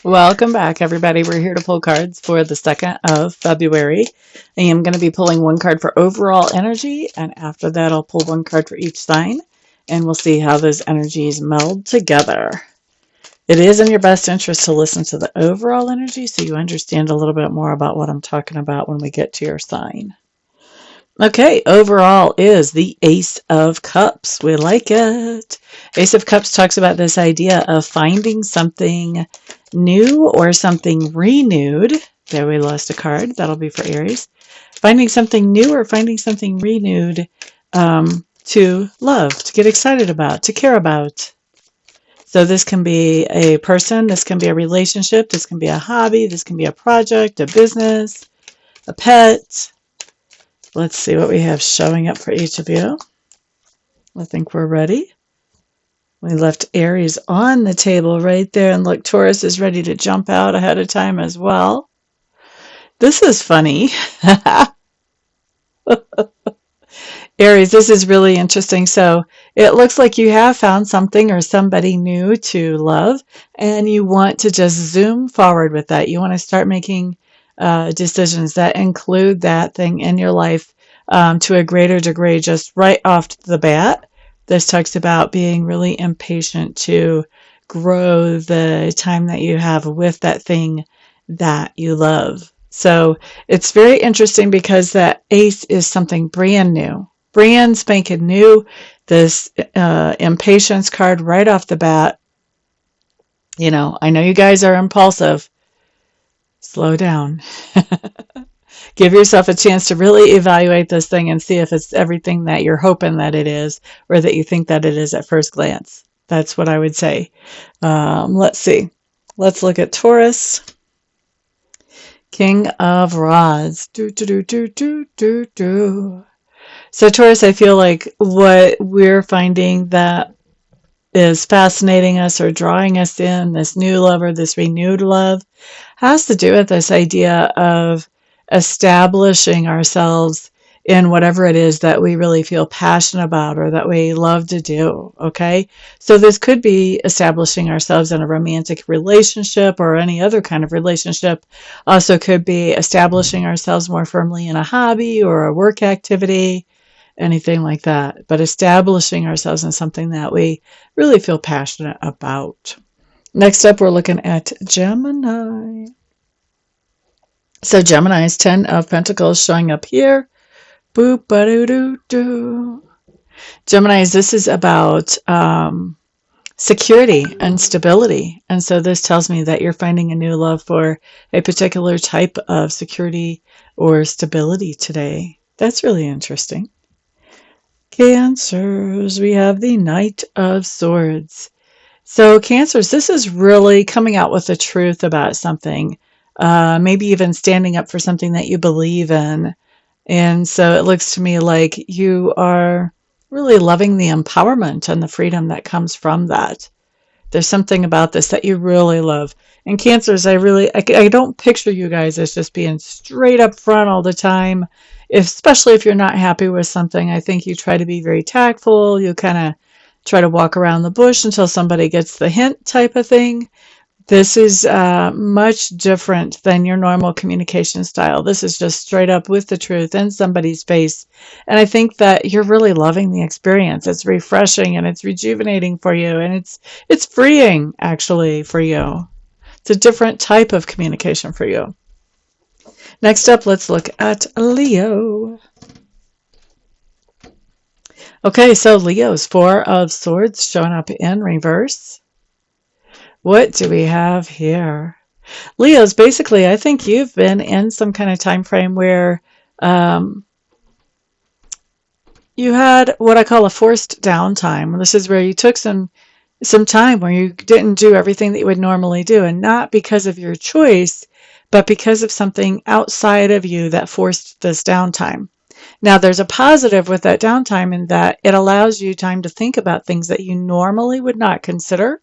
Welcome back, everybody. We're here to pull cards for the 2nd of February. I am going to be pulling one card for overall energy, and after that, I'll pull one card for each sign, and we'll see how those energies meld together. It is in your best interest to listen to the overall energy so you understand a little bit more about what I'm talking about when we get to your sign. Okay, overall is the Ace of Cups. We like it. Ace of Cups talks about this idea of finding something new or something renewed. There, we lost a card. That'll be for Aries. Finding something new or finding something renewed to love, to get excited about, to care about. So this can be a person, this can be a relationship, this can be a hobby, this can be a project, a business, a pet. Let's see what we have showing up for each of you. I think we're ready. We left Aries on the table right there, and look, Taurus is ready to jump out ahead of time as well. This is funny. Aries, this is really interesting. So it looks like you have found something or somebody new to love, and you want to just zoom forward with that. You want to start making decisions that include that thing in your life to a greater degree, just right off the bat. This talks about being really impatient to grow the time that you have with that thing that you love. So it's very interesting because that ace is something brand spanking new. This impatience card right off the bat. You know, I know you guys are impulsive. Slow down. Give yourself a chance to really evaluate this thing and see if it's everything that you're hoping that it is or that you think that it is at first glance. That's what I would say. Let's see. Let's look at Taurus. King of Rods. Do, do, do, do, do, do, do. So Taurus, I feel like what we're finding that is fascinating us or drawing us in, this new love or this renewed love, has to do with this idea of establishing ourselves in whatever it is that we really feel passionate about or that we love to do. Okay. So this could be establishing ourselves in a romantic relationship or any other kind of relationship. Also could be establishing ourselves more firmly in a hobby or a work activity, anything like that. But establishing ourselves in something that we really feel passionate about. Next up, we're looking at Gemini. So Gemini is 10 of Pentacles showing up here. Boop, ba-doo-doo-doo. Geminis, this is about security and stability. And so this tells me that you're finding a new love for a particular type of security or stability today. That's really interesting. Cancers, we have the Knight of Swords. So Cancers, this is really coming out with the truth about something. Maybe even standing up for something that you believe in. And so it looks to me like you are really loving the empowerment and the freedom that comes from that. There's something about this that you really love. And Cancers, I don't picture you guys as just being straight up front all the time, especially if you're not happy with something. I think you try to be very tactful. You kind of try to walk around the bush until somebody gets the hint type of thing. This is much different than your normal communication style. This is just straight up with the truth in somebody's face. And I think that you're really loving the experience. It's refreshing and it's rejuvenating for you. And it's freeing, actually, for you. It's a different type of communication for you. Next up, let's look at Leo. Okay, so Leo's 4 of Swords showing up in reverse. What do we have here? Leo's, basically, I think you've been in some kind of time frame where you had what I call a forced downtime. This is where you took some time where you didn't do everything that you would normally do, and not because of your choice, but because of something outside of you that forced this downtime. Now, there's a positive with that downtime in that it allows you time to think about things that you normally would not consider.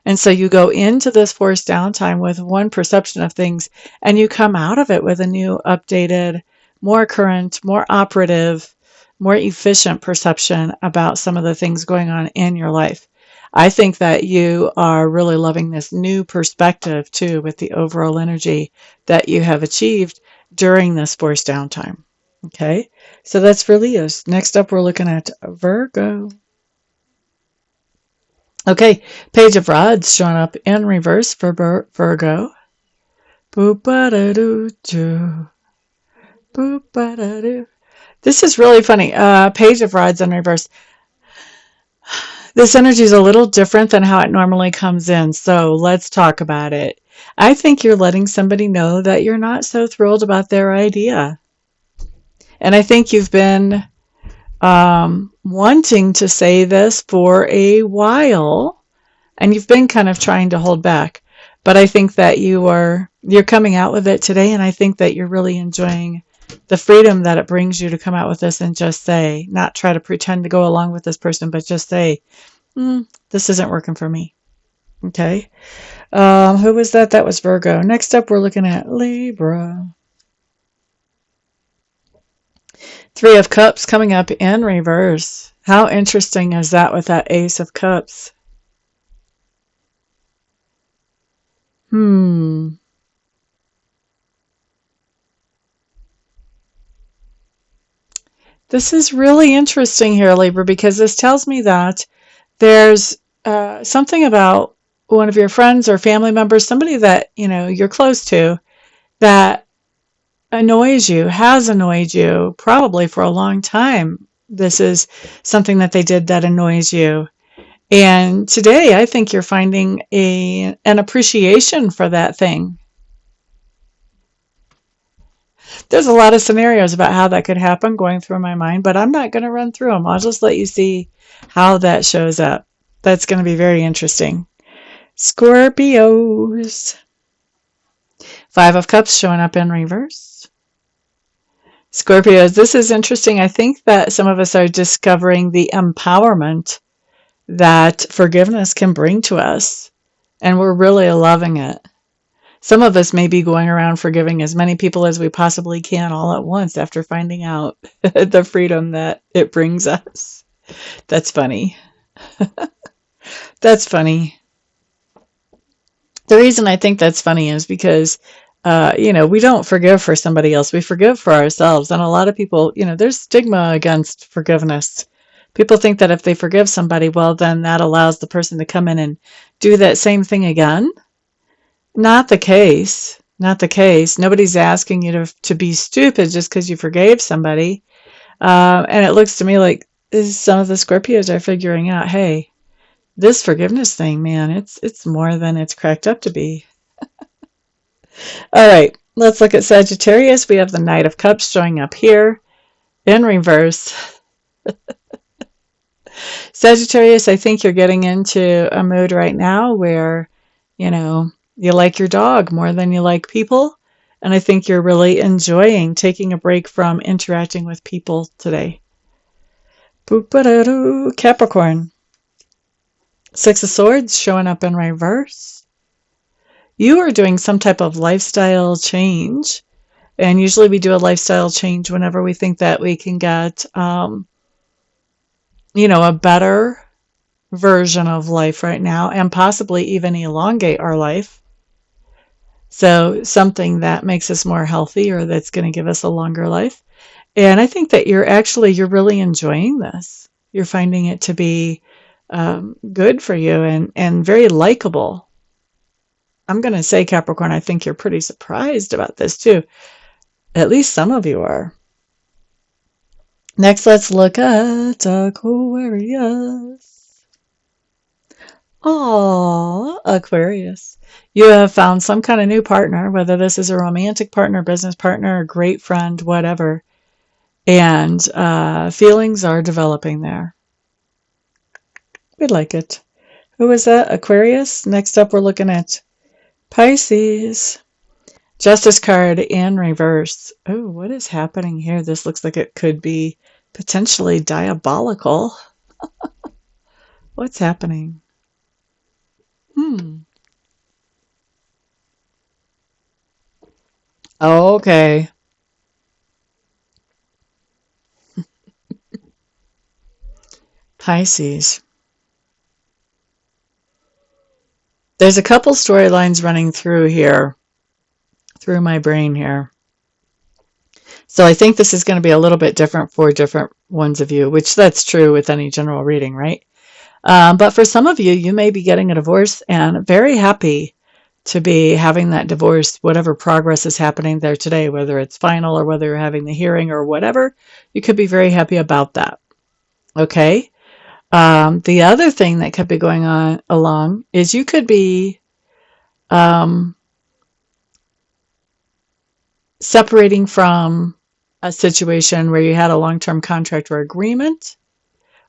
And so you go into this forced downtime with one perception of things, and you come out of it with a new, updated, more current, more operative, more efficient perception about some of the things going on in your life. I think that you are really loving this new perspective too with the overall energy that you have achieved during this forced downtime. Okay, so that's for Leos. Next up, we're looking at Virgo. Okay, Page of Rods showing up in reverse for Virgo. Boop-ba-da-doo-doo. Boop-ba-da-doo. This is really funny. Page of Rods in reverse. This energy is a little different than how it normally comes in, so let's talk about it. I think you're letting somebody know that you're not so thrilled about their idea. And I think you've been wanting to say this for a while, and you've been kind of trying to hold back. But I think that you're coming out with it today, and I think that you're really enjoying the freedom that it brings you to come out with this and just say, not try to pretend to go along with this person, but just say, this isn't working for me. Okay. Who was that? That was Virgo. Next up, we're looking at Libra. Three of Cups coming up in reverse. How interesting is that with that Ace of Cups? This is really interesting here, Libra, because this tells me that there's something about one of your friends or family members, somebody that you're close to, that annoys you, has annoyed you probably for a long time. This is something that they did that annoys you. And today I think you're finding an appreciation for that thing. There's a lot of scenarios about how that could happen going through my mind, but I'm not going to run through them. I'll just let you see how that shows up. That's going to be very interesting. Scorpios. Five of Cups showing up in reverse. Scorpios, this is interesting. I think that some of us are discovering the empowerment that forgiveness can bring to us, and we're really loving it. Some of us may be going around forgiving as many people as we possibly can all at once after finding out the freedom that it brings us. That's funny. That's funny. The reason I think that's funny is because, we don't forgive for somebody else. We forgive for ourselves. And a lot of people, there's stigma against forgiveness. People think that if they forgive somebody, well, then that allows the person to come in and do that same thing again. Not the case. Not the case. Nobody's asking you to be stupid just because you forgave somebody. And it looks to me like some of the Scorpios are figuring out, hey, this forgiveness thing, man, it's more than it's cracked up to be. All right, let's look at Sagittarius. We have the Knight of Cups showing up here in reverse. Sagittarius, I think you're getting into a mood right now where, you like your dog more than you like people. And I think you're really enjoying taking a break from interacting with people today. Boop-a-doo, Capricorn. Six of Swords showing up in reverse. You are doing some type of lifestyle change. And usually we do a lifestyle change whenever we think that we can get, a better version of life right now and possibly even elongate our life. So something that makes us more healthy or that's going to give us a longer life. And I think that you're really enjoying this. You're finding it to be good for you and very likable. I'm going to say, Capricorn, I think you're pretty surprised about this too. At least some of you are. Next, let's look at Aquarius. Oh, Aquarius. You have found some kind of new partner, whether this is a romantic partner, business partner, a great friend, whatever. And feelings are developing there. We like it. Who is that? Aquarius. Next up, we're looking at Pisces. Justice card in reverse. Oh, what is happening here? This looks like it could be potentially diabolical. What's happening? Okay. Pisces. There's a couple storylines running through here, through my brain here. So I think this is going to be a little bit different for different ones of you, which that's true with any general reading, right? But for some of you, you may be getting a divorce and very happy to be having that divorce, whatever progress is happening there today, whether it's final or whether you're having the hearing or whatever, you could be very happy about that. Okay. The other thing that could be going on along is you could be um, separating from a situation where you had a long-term contract or agreement,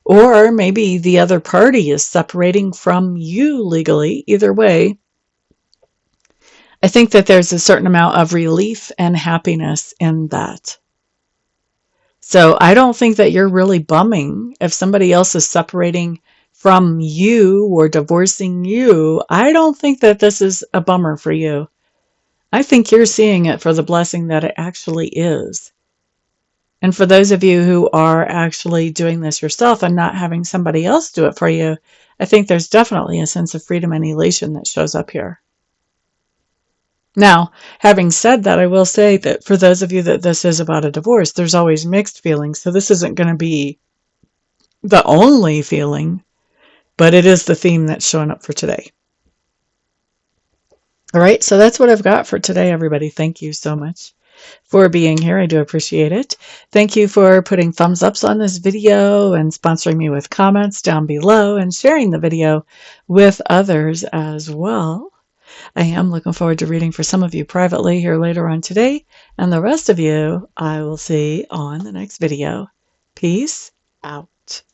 or maybe the other party is separating from you legally. Either way, I think that there's a certain amount of relief and happiness in that. So I don't think that you're really bumming if somebody else is separating from you or divorcing you. I don't think that this is a bummer for you. I think you're seeing it for the blessing that it actually is. And for those of you who are actually doing this yourself and not having somebody else do it for you, I think there's definitely a sense of freedom and elation that shows up here. Now, having said that, I will say that for those of you that this is about a divorce, there's always mixed feelings. So this isn't going to be the only feeling, but it is the theme that's showing up for today. All right, so that's what I've got for today, everybody. Thank you so much for being here. I do appreciate it. Thank you for putting thumbs ups on this video and sponsoring me with comments down below and sharing the video with others as well. I am looking forward to reading for some of you privately here later on today, and the rest of you I will see on the next video. Peace out.